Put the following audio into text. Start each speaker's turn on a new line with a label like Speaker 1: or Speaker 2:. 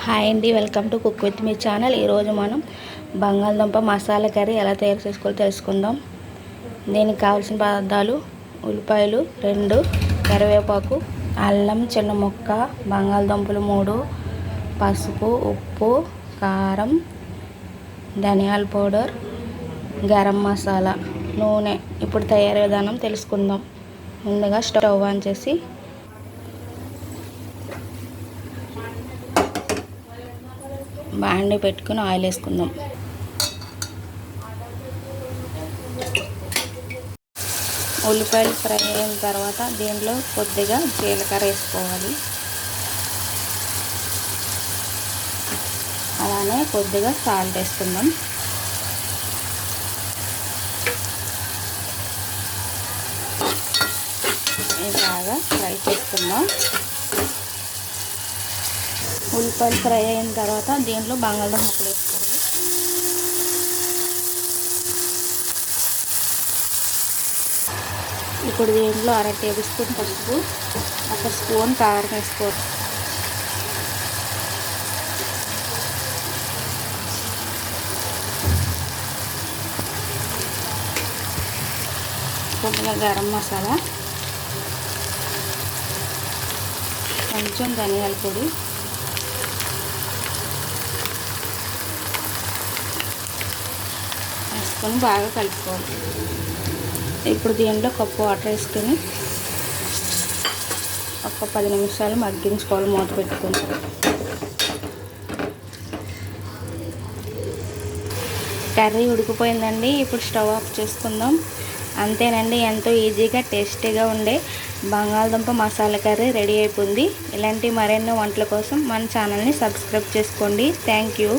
Speaker 1: Hi అండి, welcome to cook with me channel. ఈరోజు మనం బంగాళదుంప మసాలా కర్రీ ఎలా తయారు చేసుకోవాలో తెలుసుకుందాం. దీనికి కావాల్సిన పదార్థాలు: ఉల్లిపాయలు 2, కరివేపాకు, అల్లం చిన్న ముక్క, బంగాళదుంపలు 3, పసుపు, ఉప్పు, కారం, ధనియాల పౌడర్, గరం మసాలా, నూనె. ఇప్పుడు తయారీ విధానం తెలుసుకుందాం. ముందుగా స్టవ్ ఆన్ చేసి బాండి పెట్టుకుని ఆయిల్ వేసుకుందాం. ఉల్లిపాయలు ఫ్రై అయిన తర్వాత దీంట్లో కొద్దిగా జీలకర్ర వేసుకోవాలి. అలానే కొద్దిగా సాల్ట్ వేసుకుందాం. ఇది బాగా ఫ్రై చేసుకుందాం. ఉల్లిపాయలు ఫ్రై అయిన తర్వాత దీంట్లో బంగాళదుంప ముక్కలు వేసుకోవాలి. ఇప్పుడు దీంట్లో 1/2 టేబుల్ స్పూన్ పసుపు, 1 స్పూన్ కారం వేసుకోవాలి. కొద్దిగా గరం మసాలా, కొంచెం ధనియాల పొడి, వేసుకొని బాగా కలుపుకోవాలి. ఇప్పుడు దీంట్లో కప్పు వాటర్ వేసుకొని ఒక 10 నిమిషాలు మగ్గించుకోవాలి మూత పెట్టుకొని. కర్రీ ఉడికిపోయిందండి. ఇప్పుడు స్టవ్ ఆఫ్ చేసుకుందాం. అంతేనండి, ఎంతో ఈజీగా టేస్టీగా ఉండే బంగాళదుంప మసాలా కర్రీ రెడీ అయిపోయింది. ఇలాంటి మరెన్నో వంటల కోసం మన ఛానల్ని సబ్స్క్రైబ్ చేసుకోండి. Thank you.